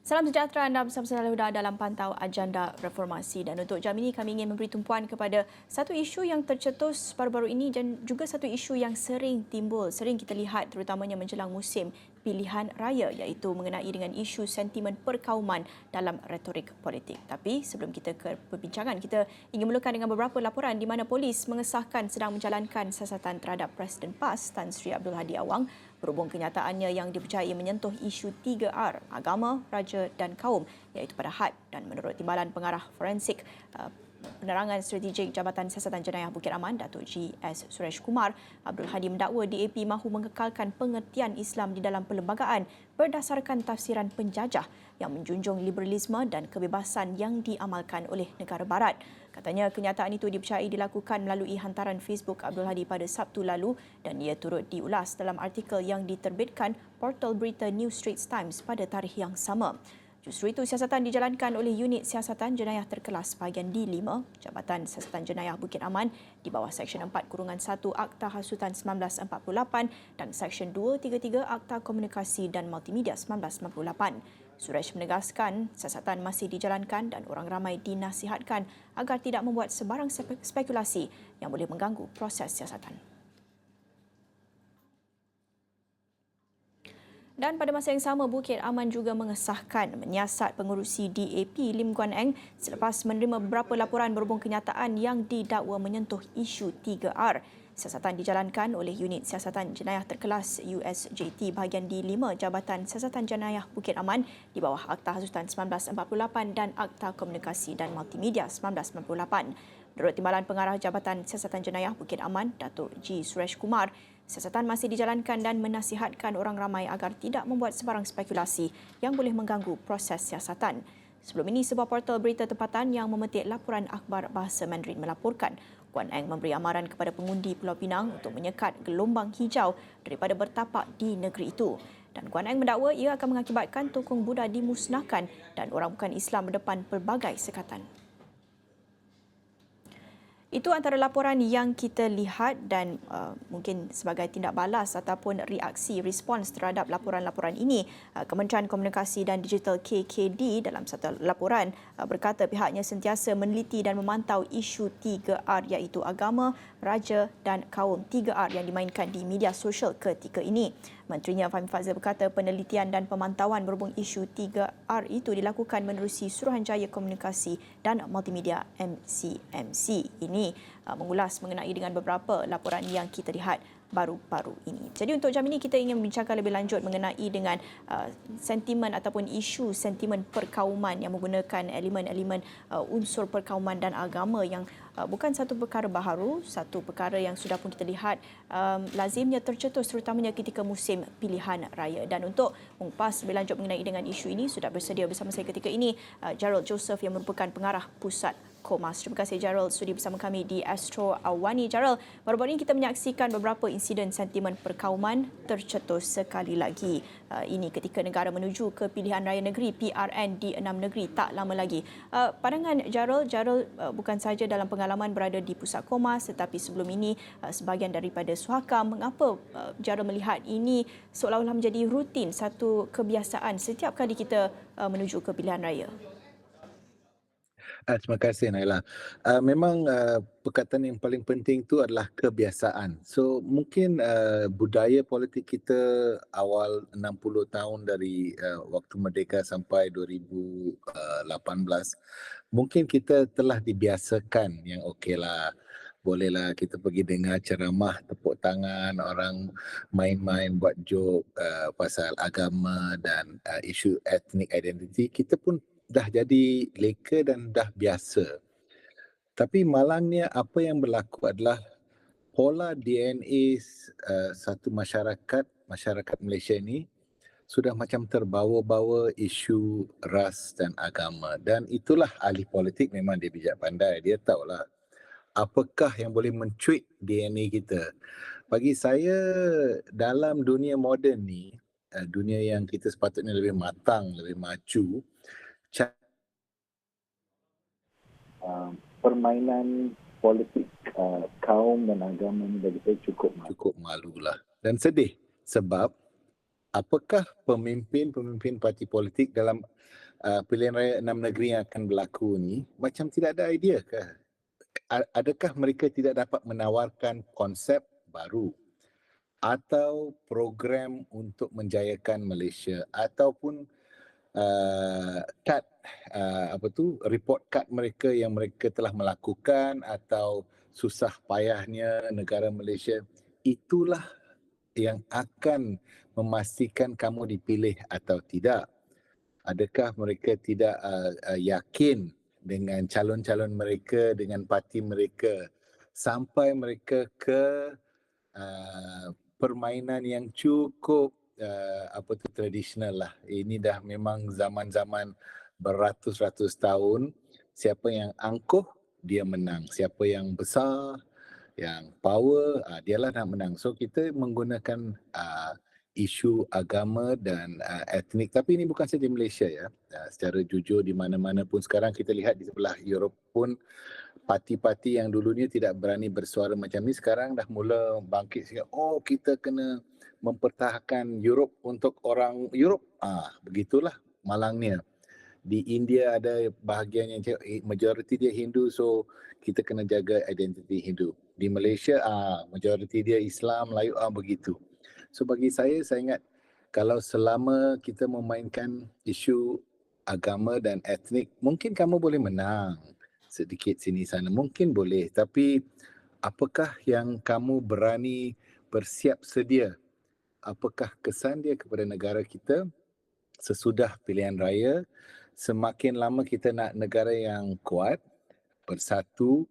Salam sejahtera, anda bersama Huda dalam pantau agenda reformasi, dan untuk jam ini kami ingin memberi tumpuan kepada satu isu yang tercetus baru-baru ini dan juga satu isu yang sering timbul, sering kita lihat terutamanya menjelang musim pilihan raya, iaitu mengenai dengan isu sentimen perkauman dalam retorik politik. Tapi sebelum kita ke perbincangan, kita ingin mulakan dengan beberapa laporan di mana polis mengesahkan sedang menjalankan siasatan terhadap Presiden PAS Tan Sri Abdul Hadi Awang berhubung kenyataannya yang dipercayai menyentuh isu 3R, agama, raja dan kaum, iaitu pada had. Dan menurut Timbalan Pengarah Forensik Penerangan Strategik Jabatan Siasatan Jenayah Bukit Aman, Datuk G. S. Suresh Kumar, Abdul Hadi mendakwa DAP mahu mengekalkan pengertian Islam di dalam perlembagaan berdasarkan tafsiran penjajah yang menjunjung liberalisme dan kebebasan yang diamalkan oleh negara barat. Katanya kenyataan itu dipercayai dilakukan melalui hantaran Facebook Abdul Hadi pada Sabtu lalu dan ia turut diulas dalam artikel yang diterbitkan portal berita New Straits Times pada tarikh yang sama. Justru itu, siasatan dijalankan oleh Unit Siasatan Jenayah Terkelas bahagian D5, Jabatan Siasatan Jenayah Bukit Aman di bawah Seksyen 4-1 Akta Hasutan 1948 dan Seksyen 233 Akta Komunikasi dan Multimedia 1998. Suresh menegaskan siasatan masih dijalankan dan orang ramai dinasihatkan agar tidak membuat sebarang spekulasi yang boleh mengganggu proses siasatan. Dan pada masa yang sama, Bukit Aman juga mengesahkan menyiasat pengurusi DAP Lim Guan Eng selepas menerima beberapa laporan berhubung kenyataan yang didakwa menyentuh isu 3R. Siasatan dijalankan oleh Unit Siasatan Jenayah Terkelas USJT bahagian D5 Jabatan Siasatan Jenayah Bukit Aman di bawah Akta Hasutan 1948 dan Akta Komunikasi dan Multimedia 1998. Menurut Timbalan Pengarah Jabatan Siasatan Jenayah Bukit Aman, Datuk G. Suresh Kumar, siasatan masih dijalankan dan menasihatkan orang ramai agar tidak membuat sebarang spekulasi yang boleh mengganggu proses siasatan. Sebelum ini, sebuah portal berita tempatan yang memetik laporan akhbar bahasa Mandarin melaporkan Guan Eng memberi amaran kepada pengundi Pulau Pinang untuk menyekat gelombang hijau daripada bertapak di negeri itu. Dan Guan Eng mendakwa ia akan mengakibatkan tokong Buddha dimusnahkan dan orang bukan Islam berdepan pelbagai sekatan. Itu antara laporan yang kita lihat dan mungkin sebagai tindak balas ataupun reaksi respons terhadap laporan-laporan ini, Kementerian Komunikasi dan Digital KKD dalam satu laporan berkata pihaknya sentiasa meneliti dan memantau isu 3R iaitu agama, raja dan kaum, 3R yang dimainkan di media sosial ketika ini. Menterinya Fahmi Fadzil berkata penelitian dan pemantauan berhubung isu 3R itu dilakukan menerusi Suruhanjaya Komunikasi dan Multimedia MCMC. Ini mengulas mengenai dengan beberapa laporan yang kita lihat baru-baru ini. Jadi untuk jam ini kita ingin membincangkan lebih lanjut mengenai dengan sentimen ataupun isu sentimen perkauman yang menggunakan elemen-elemen unsur perkauman dan agama yang bukan satu perkara baharu, satu perkara yang sudah pun kita lihat lazimnya tercetus terutamanya ketika musim pilihan raya. Dan untuk mengupas lebih lanjut mengenai dengan isu ini, sudah bersedia bersama saya ketika ini Gerald Joseph yang merupakan pengarah pusat Komas. Terima kasih Gerald sudi bersama kami di Astro Awani. Gerald, baru-baru ini kita menyaksikan beberapa insiden sentimen perkauman tercetus sekali lagi. Ini ketika negara menuju ke pilihan raya negeri PRN di 6 negeri tak lama lagi. Pandangan Gerald bukan sahaja dalam pengalaman berada di pusat Komas tetapi sebelum ini sebahagian daripada Suhakam. Mengapa Gerald melihat ini seolah-olah menjadi rutin, satu kebiasaan setiap kali kita menuju ke pilihan raya? Terima kasih Naila. Memang perkataan yang paling penting itu adalah kebiasaan. So mungkin budaya politik kita awal 60 tahun dari waktu merdeka sampai 2018, mungkin kita telah dibiasakan yang okeylah, bolehlah kita pergi dengar ceramah, tepuk tangan, orang main-main buat joke pasal agama dan isu ethnic identity. Kita pun dah jadi leka dan dah biasa. Tapi malangnya apa yang berlaku adalah pola DNA satu masyarakat Malaysia ini sudah macam terbawa-bawa isu ras dan agama. Dan itulah ahli politik memang dia bijak pandai. Dia tahulah apakah yang boleh mencuit DNA kita. Bagi saya dalam dunia moden ni, dunia yang kita sepatutnya lebih matang, lebih maju, permainan politik kaum dan agama ni bagi saya cukup malulah dan sedih sebab apakah pemimpin-pemimpin parti politik dalam pilihan raya 6 negeri yang akan berlaku ni macam tidak ada idea ke? Adakah mereka tidak dapat menawarkan konsep baru atau program untuk menjayakan Malaysia ataupun kad report kad mereka yang mereka telah melakukan atau susah payahnya negara Malaysia, itulah yang akan memastikan kamu dipilih atau tidak. Adakah mereka tidak yakin dengan calon-calon mereka, dengan parti mereka sampai mereka ke permainan yang cukup tradisional lah. Ini dah memang zaman-zaman beratus-ratus tahun. Siapa yang angkuh dia menang. Siapa yang besar, yang power, dialah nak menang. So kita menggunakan isu agama dan etnik, tapi ini bukan saja di Malaysia ya. Secara jujur di mana-mana pun sekarang kita lihat di sebelah Europe pun parti-parti yang dulunya tidak berani bersuara macam ni sekarang dah mula bangkit sikit. Oh, kita kena mempertahankan Europe untuk orang Europe. Begitulah malangnya. Di India ada bahagian yang majoriti dia Hindu, so kita kena jaga identiti Hindu. Di Malaysia majoriti dia Islam, Melayu, begitu. So bagi saya ingat kalau selama kita memainkan isu agama dan etnik, mungkin kamu boleh menang sedikit sini sana, mungkin boleh, tapi apakah yang kamu berani bersiap sedia? Apakah kesan dia kepada negara kita sesudah pilihan raya? Semakin lama kita nak negara yang kuat, bersatu,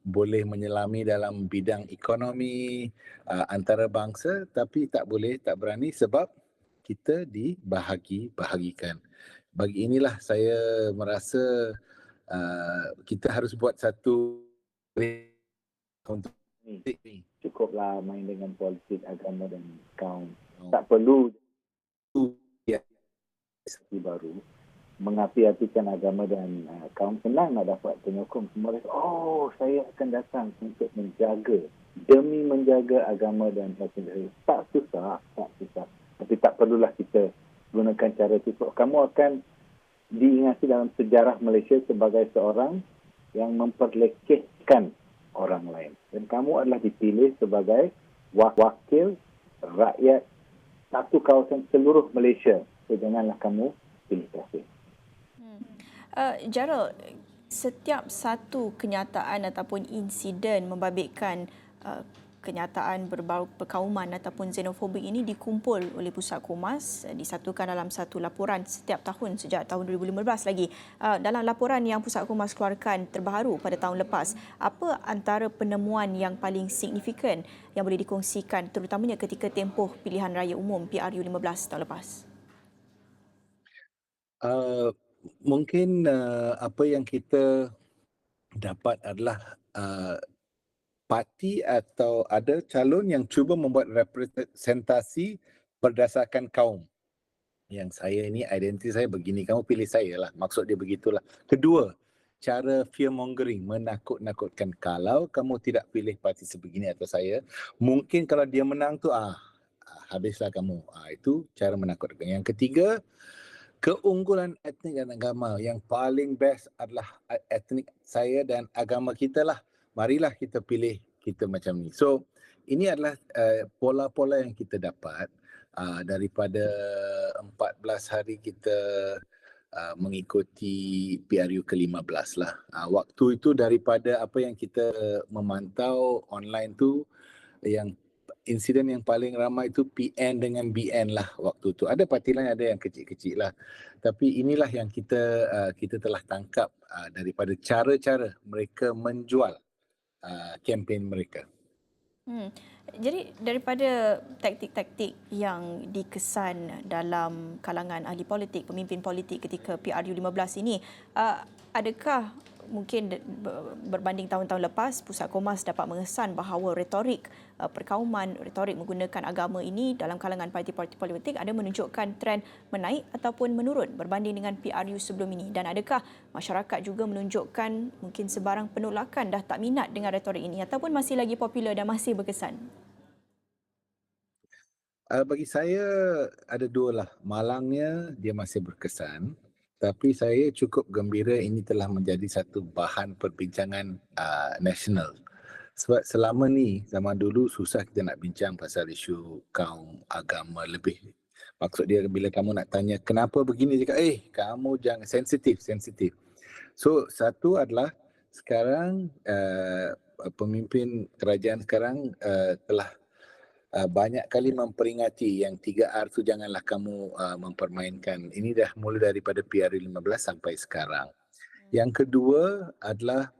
boleh menyelami dalam bidang ekonomi antarabangsa, tapi tak boleh, tak berani sebab kita dibahagi-bahagikan. Bagi inilah saya merasa kita harus buat satu untuk ni. Cukuplah main dengan politik agama dan kaum. Tak perlu ya, baru mengapi-apikan agama dan kaum. Senang nak dapat penyokong semua. Oh, saya akan datang untuk menjaga, demi menjaga agama dan etnik. Tak susah. Tapi tak perlulah kita gunakan cara itu. Kamu akan diingati dalam sejarah Malaysia sebagai seorang yang memperlekehkan orang lain. Dan kamu adalah dipilih sebagai wakil rakyat satu kawasan seluruh Malaysia. So, janganlah kamu pilih kasih. Gerald, setiap satu kenyataan ataupun insiden membabitkan kenyataan berbau perkauman ataupun xenofobik ini dikumpul oleh Pusat Kumas, disatukan dalam satu laporan setiap tahun sejak tahun 2015 lagi. Dalam laporan yang Pusat Kumas keluarkan terbaru pada tahun lepas, apa antara penemuan yang paling signifikan yang boleh dikongsikan terutamanya ketika tempoh pilihan raya umum PRU 15 tahun lepas? Mungkin apa yang kita dapat adalah parti atau ada calon yang cuba membuat representasi berdasarkan kaum. Yang saya ini identiti saya begini, kamu pilih saya lah. Maksud dia begitulah. Kedua, cara fear mongering, menakut-nakutkan. Kalau kamu tidak pilih parti sebegini atau saya, mungkin kalau dia menang tu habislah kamu. Itu cara menakutkan. Yang ketiga, keunggulan etnik dan agama. Yang paling best adalah etnik saya dan agama kita lah. Marilah kita pilih kita macam ni. So, ini adalah pola-pola yang kita dapat daripada 14 hari kita mengikuti PRU ke-15 lah. Waktu itu daripada apa yang kita memantau online tu, yang insiden yang paling ramai itu PN dengan BN lah waktu tu. Ada parti lain ada yang kecil-kecil lah. Tapi inilah yang kita telah tangkap daripada cara-cara mereka menjual kempen mereka. Jadi daripada taktik-taktik yang dikesan dalam kalangan ahli politik, pemimpin politik ketika PRU 15 ini, adakah mungkin berbanding tahun-tahun lepas, Pusat Kumas dapat mengesan bahawa retorik perkauman, retorik menggunakan agama ini dalam kalangan parti-parti politik ada menunjukkan trend menaik ataupun menurun berbanding dengan PRU sebelum ini? Dan adakah masyarakat juga menunjukkan mungkin sebarang penolakan, dah tak minat dengan retorik ini ataupun masih lagi popular dan masih berkesan? Bagi saya ada dua lah. Malangnya dia masih berkesan, tapi saya cukup gembira ini telah menjadi satu bahan perbincangan nasional. Sebab selama ni, zaman dulu susah kita nak bincang pasal isu kaum, agama lebih. Maksud dia bila kamu nak tanya kenapa begini, dia cakap, kamu jangan sensitif, sensitif. So satu adalah sekarang pemimpin kerajaan sekarang telah banyak kali memperingati yang 3R tu janganlah kamu mempermainkan. Ini dah mula daripada PRU 15 sampai sekarang. Yang kedua adalah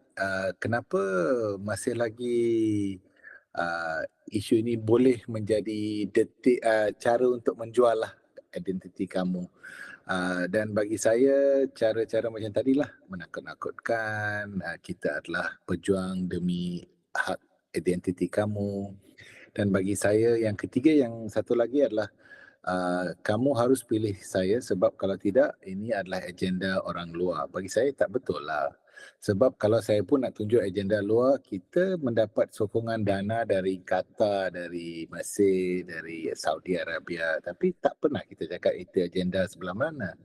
kenapa masih lagi isu ini boleh menjadi cara untuk menjual lah identiti kamu. Dan bagi saya cara-cara macam tadilah menakut-nakutkan, kita adalah pejuang demi hak identiti kamu. Dan bagi saya yang ketiga, yang satu lagi adalah kamu harus pilih saya sebab kalau tidak ini adalah agenda orang luar. Bagi saya tak betul lah. Sebab kalau saya pun nak tunjuk agenda luar, kita mendapat sokongan dana dari Qatar, dari Mesir, dari Saudi Arabia. Tapi tak pernah kita cakap itu agenda sebelah mana.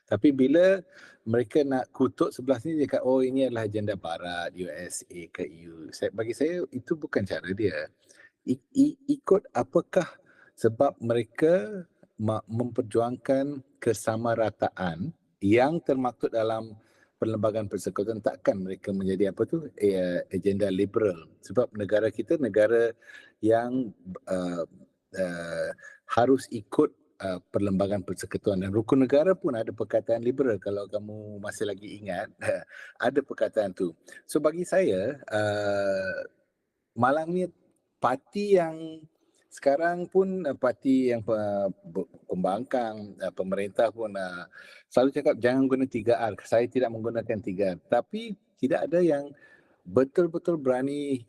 Tapi bila mereka nak kutuk sebelah sini, dia cakap, oh ini adalah agenda Barat, USA ke EU. Bagi saya itu bukan cara dia. Ikut apakah sebab mereka memperjuangkan kesamarataan yang termaktub dalam Perlembagaan Persekutuan, takkan mereka menjadi agenda liberal. Sebab negara kita negara yang harus ikut Perlembagaan Persekutuan, dan rukun negara pun ada perkataan liberal. Kalau kamu masih lagi ingat ada perkataan tu. So bagi saya malangnya parti yang sekarang pun parti yang pembangkang, pemerintah pun selalu cakap jangan guna 3R. Saya tidak menggunakan 3R. Tapi tidak ada yang betul-betul berani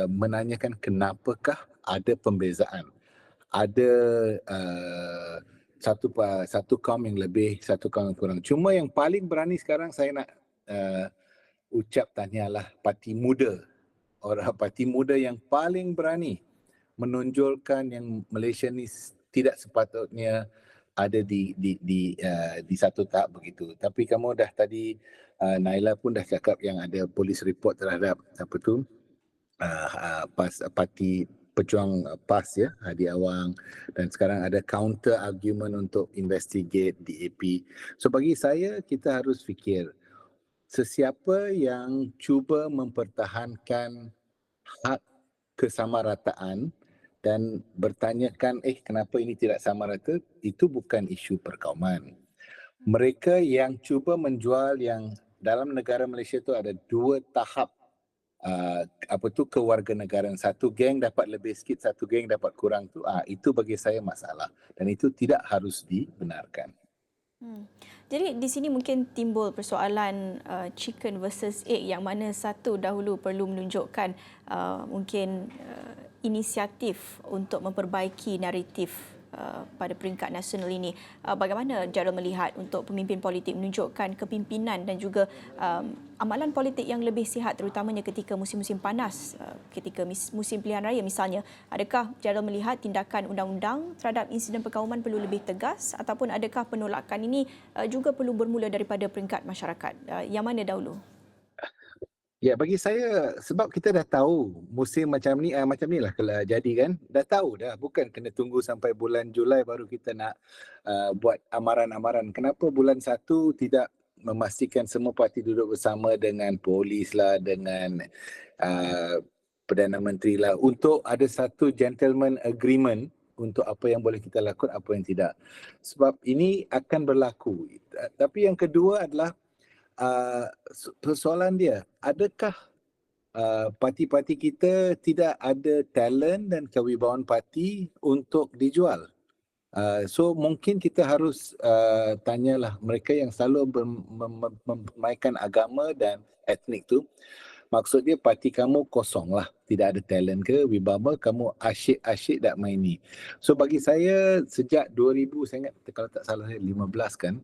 menanyakan kenapakah ada pembezaan. Ada satu kaum yang lebih, satu kaum yang kurang. Cuma yang paling berani sekarang saya nak ucap tahniahlah parti muda. Orang parti muda yang paling berani menonjolkan yang Malaysia ni tidak sepatutnya ada di satu tahap begitu. Tapi kamu dah tadi Naila pun dah cakap yang ada polis report terhadap parti pejuang PAS ya, Hadi Awang, dan sekarang ada counter argument untuk investigate DAP. So bagi saya kita harus fikir sesiapa yang cuba mempertahankan hak kesamarataan dan bertanyakan kenapa ini tidak sama rata, itu bukan isu perkauman. Mereka yang cuba menjual yang dalam negara Malaysia itu ada dua tahap kewarganegaraan. Satu geng dapat lebih sikit, satu geng dapat kurang tu. Itu bagi saya masalah dan itu tidak harus dibenarkan. Jadi di sini mungkin timbul persoalan chicken versus egg, yang mana satu dahulu perlu menunjukkan mungkin inisiatif untuk memperbaiki naratif pada peringkat nasional ini. Bagaimana Gerald melihat untuk pemimpin politik menunjukkan kepimpinan dan juga amalan politik yang lebih sihat, terutamanya ketika musim-musim panas, ketika musim pilihan raya misalnya? Adakah Gerald melihat tindakan undang-undang terhadap insiden perkauman perlu lebih tegas, ataupun adakah penolakan ini juga perlu bermula daripada peringkat masyarakat? Yang mana dahulu? Ya, bagi saya sebab kita dah tahu musim macam ni lah kalau jadi kan, dah tahu dah, bukan kena tunggu sampai bulan Julai baru kita nak buat amaran-amaran. Kenapa bulan 1 tidak memastikan semua parti duduk bersama dengan polis lah, dengan Perdana Menteri lah, untuk ada satu gentleman agreement untuk apa yang boleh kita lakukan, apa yang tidak. Sebab ini akan berlaku. Tapi yang kedua adalah persoalan dia, adakah parti-parti kita tidak ada talent dan kewibawaan parti untuk dijual? So mungkin kita harus tanyalah mereka yang selalu memainkan agama dan etnik tu. Maksud dia parti kamu kosong lah, tidak ada talent ke, wibawa, kamu asyik-asyik tak main ni. So bagi saya sejak 2000, saya ingat kalau tak salah 15 kan,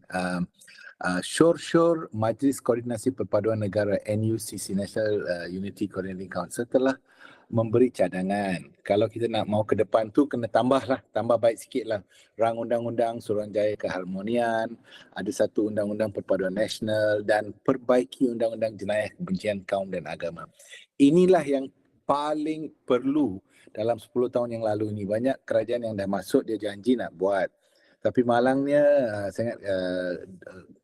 Syur Majlis Koordinasi Perpaduan Negara NUCC, National Unity Coordinating Council, telah memberi cadangan. Kalau kita nak mau ke depan tu kena tambah baik sikit lah. Rang undang-undang Suruhanjaya Keharmonian, ada satu undang-undang perpaduan nasional dan perbaiki undang-undang jenayah kebencian kaum dan agama. Inilah yang paling perlu dalam 10 tahun yang lalu ni. Banyak kerajaan yang dah masuk dia janji nak buat. Tapi malangnya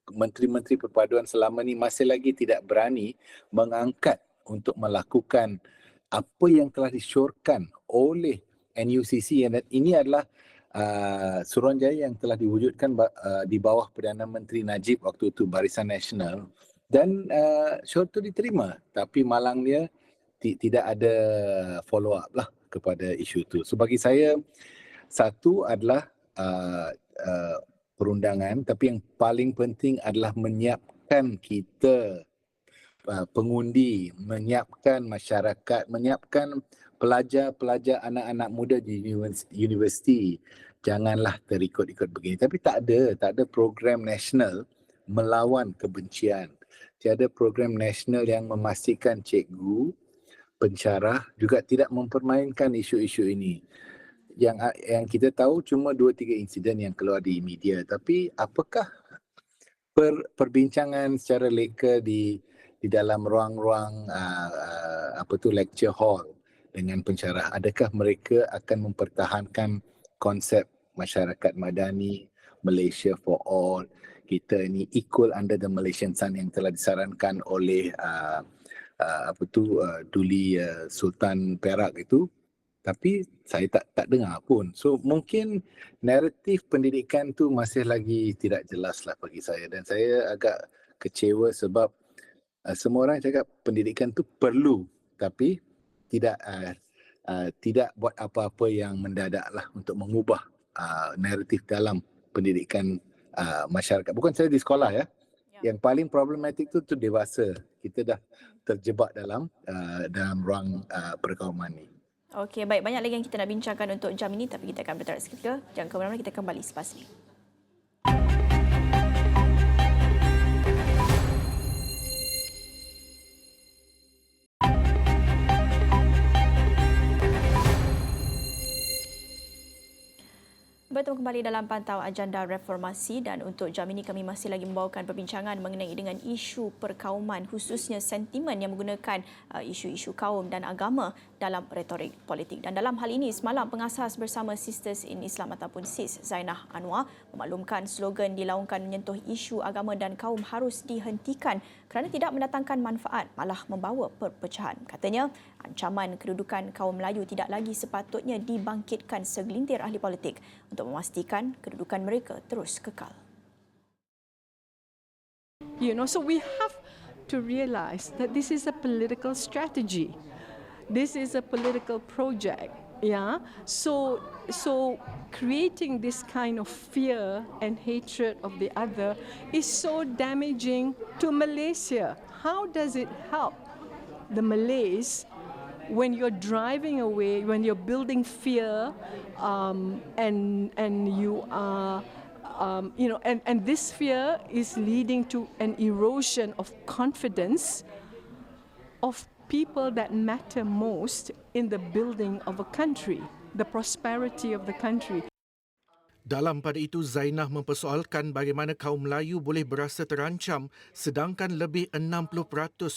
menteri-menteri perpaduan selama ni masih lagi tidak berani mengangkat untuk melakukan apa yang telah disyorkan oleh NUCC, dan ini adalah Suruhanjaya yang telah diwujudkan di bawah Perdana Menteri Najib waktu itu, Barisan Nasional, dan syor itu diterima, tapi malangnya tidak ada follow up lah kepada isu itu. So bagi saya, satu adalah perundangan, tapi yang paling penting adalah menyiapkan kita pengundi, menyiapkan masyarakat, menyiapkan pelajar-pelajar, anak-anak muda di universiti. Janganlah terikut-ikut begini. Tapi tak ada program nasional melawan kebencian. Tiada program nasional yang memastikan cikgu, pensyarah juga tidak mempermainkan isu-isu ini. Yang kita tahu cuma 2-3 insiden yang keluar di media. Tapi apakah perbincangan secara leka di dalam ruang-ruang lecture hall dengan pensyarah, adakah mereka akan mempertahankan konsep masyarakat madani, Malaysia for all, kita ni equal under the Malaysian Sun yang telah disarankan oleh Duli Sultan Perak itu? Tapi saya tak dengar pun. So mungkin naratif pendidikan tu masih lagi tidak jelas lah bagi saya, dan saya agak kecewa sebab semua orang cakap pendidikan tu perlu, tapi tidak buat apa-apa yang mendadak lah untuk mengubah naratif dalam pendidikan masyarakat. Bukan saya di sekolah ya. Yang paling problematik tu dewasa. Kita dah terjebak dalam ruang perkauman ni. Okey, baik. Banyak lagi yang kita nak bincangkan untuk jam ini, tapi kita akan bertarik seketika. Jangan ke mana-mana, kita kembali selepas ini. Bertemu kembali dalam pantau agenda reformasi, dan untuk jam ini kami masih lagi membawakan perbincangan mengenai dengan isu perkauman, khususnya sentimen yang menggunakan isu-isu kaum dan agama dalam retorik politik. Dan dalam hal ini, semalam pengasas bersama Sisters in Islam ataupun SIS, Zainah Anwar, memaklumkan slogan dilaungkan menyentuh isu agama dan kaum harus dihentikan kerana tidak mendatangkan manfaat, malah membawa perpecahan. Katanya, ancaman kedudukan kaum Melayu tidak lagi sepatutnya dibangkitkan segelintir ahli politik untuk memastikan kedudukan mereka terus kekal. So we have to realize that this is a political strategy. This is a political project. Yeah. So creating this kind of fear and hatred of the other is so damaging to Malaysia. How does it help the Malays when you're driving away, when you're building fear, and you are, and this fear is leading to an erosion of confidence of people that matter most in the building of a country, the prosperity of the country. Dalam pada itu, Zainah mempersoalkan bagaimana kaum Melayu boleh berasa terancam sedangkan lebih 60%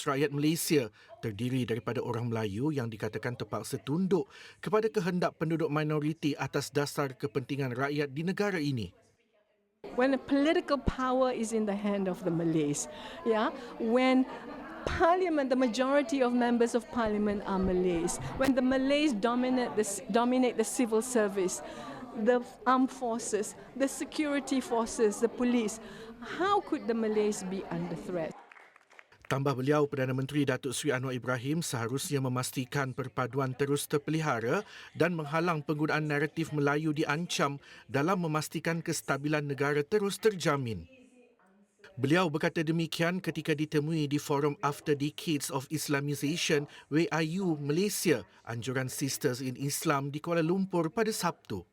rakyat Malaysia terdiri daripada orang Melayu yang dikatakan terpaksa tunduk kepada kehendak penduduk minoriti atas dasar kepentingan rakyat di negara ini. When the political power is in the hand of the Malays, when Parliament, the majority of members of Parliament are Malays, when the Malays dominate the civil service, the armed forces, the security forces, the police, how could the Malays be under threat? Tambah beliau, Perdana Menteri Datuk Seri Anwar Ibrahim seharusnya memastikan perpaduan terus terpelihara dan menghalang penggunaan naratif Melayu diancam dalam memastikan kestabilan negara terus terjamin. Beliau berkata demikian ketika ditemui di Forum After Decades of Islamization WIU Malaysia, anjuran Sisters in Islam di Kuala Lumpur pada Sabtu.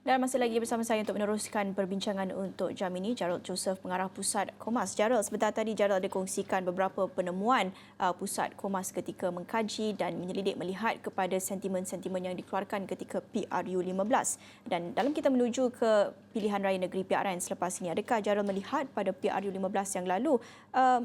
Dan masih lagi bersama saya untuk meneruskan perbincangan untuk jam ini, Gerald Joseph, Pengarah Pusat Komas. Gerald, sebentar tadi Gerald ada kongsikan beberapa penemuan Pusat Komas ketika mengkaji dan menyelidik melihat kepada sentimen-sentimen yang dikeluarkan ketika PRU15. Dan dalam kita menuju ke pilihan raya negeri PRN selepas ini, adakah Gerald melihat pada PRU15 yang lalu,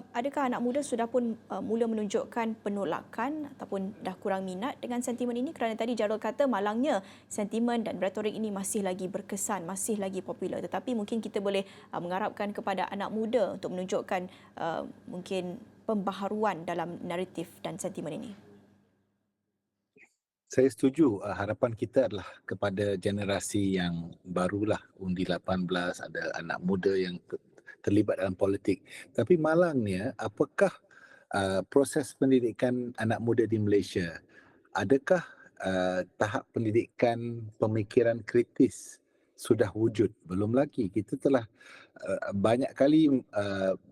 adakah anak muda sudah pun mula menunjukkan penolakan ataupun dah kurang minat dengan sentimen ini? Kerana tadi Gerald kata malangnya sentimen dan retorik ini masih lagi berkesan, masih lagi popular. Tetapi mungkin kita boleh mengharapkan kepada anak muda untuk menunjukkan mungkin pembaharuan dalam naratif dan sentimen ini. Saya setuju. Harapan kita adalah kepada generasi yang barulah, undi 18, ada anak muda yang terlibat dalam politik. Tapi malangnya, apakah proses pendidikan anak muda di Malaysia? Adakah tahap pendidikan pemikiran kritis sudah wujud? Belum lagi. Kita telah banyak kali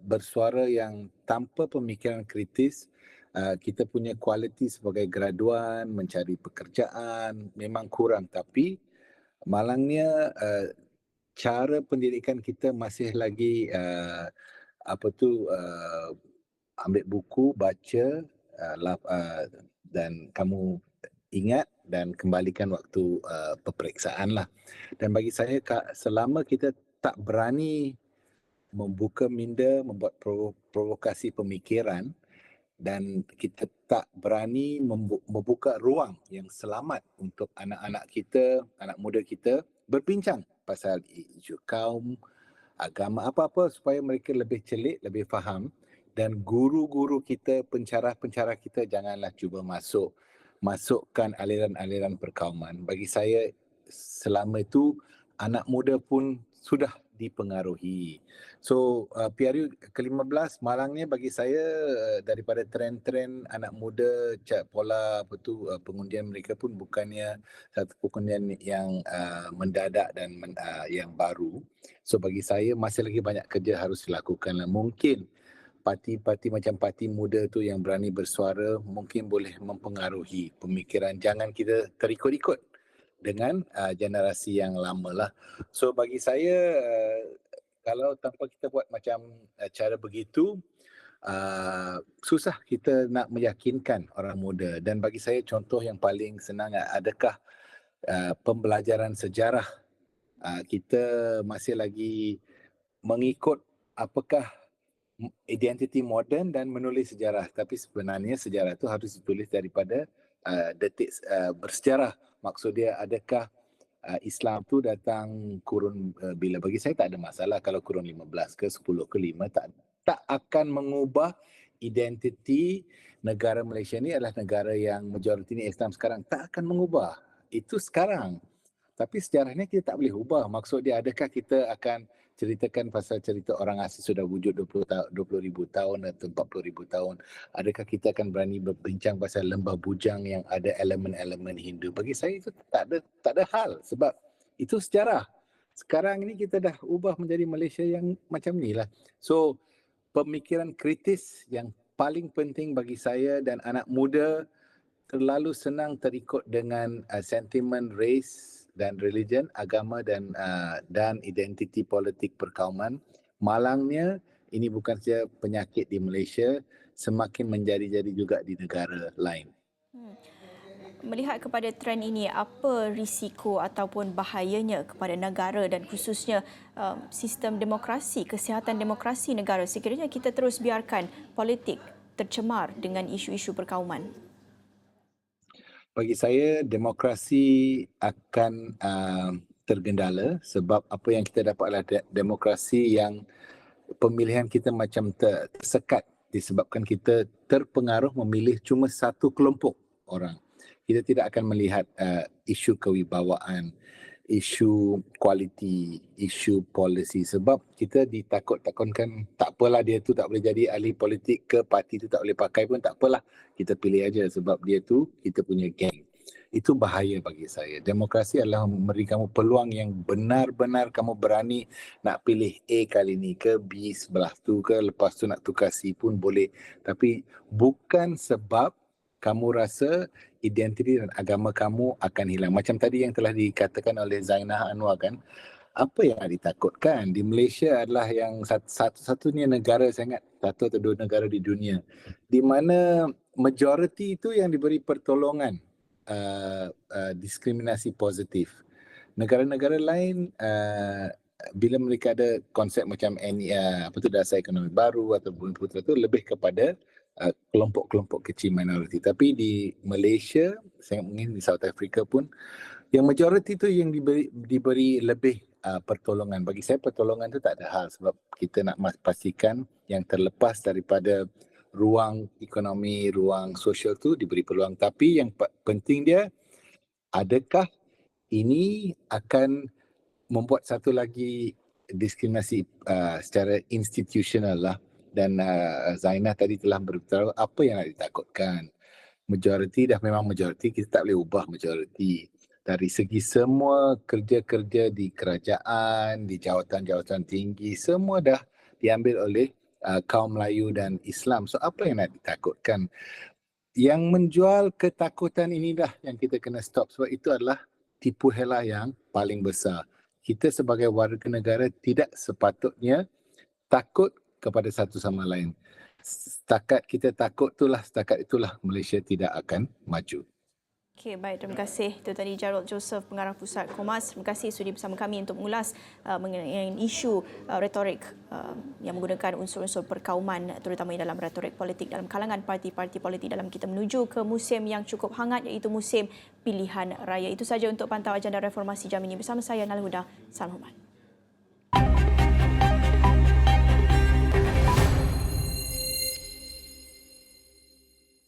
bersuara yang tanpa pemikiran kritis. Kita punya kualiti sebagai graduan, mencari pekerjaan memang kurang, tapi malangnya cara pendidikan kita masih lagi ambil buku, baca dan kamu ingat dan kembalikan waktu peperiksaan lah. Dan bagi saya, selama kita tak berani membuka minda, membuat provokasi pemikiran, dan kita tak berani membuka ruang yang selamat untuk anak-anak kita, anak muda kita berbincang pasal isu kaum, agama, apa-apa supaya mereka lebih celik, lebih faham. Dan guru-guru kita, pencara-pencara kita janganlah cuba masukkan aliran-aliran perkauman. Bagi saya, selama itu anak muda pun sudah dipengaruhi. So PRU ke-15 malangnya bagi saya daripada tren-tren anak muda, pola pengundian mereka pun bukannya satu pengundian yang mendadak dan yang baru. So bagi saya masih lagi banyak kerja harus dilakukan. Mungkin parti-parti macam parti muda tu yang berani bersuara mungkin boleh mempengaruhi pemikiran. Jangan kita terikut-ikut dengan generasi yang lama lah. So bagi saya, kalau tanpa kita buat macam cara begitu, susah kita nak meyakinkan orang muda. Dan bagi saya contoh yang paling senang, adakah pembelajaran sejarah kita masih lagi mengikut apakah identiti moden dan menulis sejarah. Tapi sebenarnya sejarah itu harus ditulis daripada detik bersejarah. Maksud dia, adakah Islam tu datang kurun bila? Bagi saya tak ada masalah kalau kurun 15 ke 10 ke 5, tak akan mengubah identiti negara Malaysia ni adalah negara yang majoriti ni Islam sekarang. Tak akan mengubah. Itu sekarang. Tapi sejarahnya kita tak boleh ubah. Maksud dia, adakah kita akan ceritakan pasal cerita orang asing sudah wujud 20,000 tahun atau 40,000 tahun? Adakah kita akan berani berbincang pasal lembah bujang yang ada elemen-elemen Hindu? Bagi saya itu tak ada hal, sebab itu sejarah. Sekarang ini kita dah ubah menjadi Malaysia yang macam ni lah. So pemikiran kritis yang paling penting bagi saya dan anak muda terlalu senang terikut dengan sentimen race dan religion, agama dan identiti politik perkauman. Malangnya ini bukan saja penyakit di Malaysia, semakin menjadi-jadi juga di negara lain. Melihat kepada trend ini, apa risiko ataupun bahayanya kepada negara dan khususnya sistem demokrasi, kesihatan demokrasi negara sekiranya kita terus biarkan politik tercemar dengan isu-isu perkauman? Bagi saya, demokrasi akan tergendala sebab apa yang kita dapat adalah demokrasi yang pemilihan kita macam tersekat disebabkan kita terpengaruh memilih cuma satu kelompok orang. Kita tidak akan melihat isu kewibawaan, isu kualiti, isu polisi, sebab kita ditakut-takutkan tak apalah dia tu tak boleh jadi ahli politik ke, parti tu tak boleh pakai pun tak apalah, kita pilih aja sebab dia tu kita punya geng. Itu bahaya bagi saya. Demokrasi adalah memberi kamu peluang yang benar-benar kamu berani nak pilih A kali ni ke B sebelah tu ke, lepas tu nak tukar C pun boleh. Tapi bukan sebab kamu rasa identiti dan agama kamu akan hilang. Macam tadi yang telah dikatakan oleh Zainah Anwar kan, apa yang ditakutkan? Di Malaysia adalah yang satu-satunya negara, saya ingat satu atau dua negara di dunia di mana majoriti itu yang diberi pertolongan diskriminasi positif. Negara-negara lain bila mereka ada konsep macam dasar ekonomi baru atau Bumi Putera itu lebih kepada kelompok-kelompok kecil minoriti. Tapi di Malaysia, saya mungkin di South Africa pun, yang majoriti itu yang diberi lebih pertolongan. Bagi saya pertolongan itu tak ada hal sebab kita nak pastikan yang terlepas daripada ruang ekonomi, ruang sosial tu diberi peluang. Tapi yang penting dia, adakah ini akan membuat satu lagi diskriminasi secara institusional lah. Dan Zainah tadi telah berbicara apa yang nak ditakutkan. Majoriti dah memang majoriti, kita tak boleh ubah majoriti. Dari segi semua kerja-kerja di kerajaan, di jawatan-jawatan tinggi, semua dah diambil oleh kaum Melayu dan Islam. So apa yang nak ditakutkan? Yang menjual ketakutan inilah yang kita kena stop sebab itu adalah tipu hela yang paling besar. Kita sebagai warga negara tidak sepatutnya takut kepada satu sama lain. Setakat kita takut setakat itulah Malaysia tidak akan maju. Okey, baik. Terima kasih. Itu tadi Jarod Joseph, Pengarah Pusat Komas. Terima kasih sudi bersama kami untuk mengulas mengenai isu retorik yang menggunakan unsur-unsur perkauman, terutamanya dalam retorik politik dalam kalangan parti-parti politik dalam kita menuju ke musim yang cukup hangat iaitu musim pilihan raya. Itu saja untuk pantau agenda reformasi jam ini bersama saya Nalhuda. Salam hormat.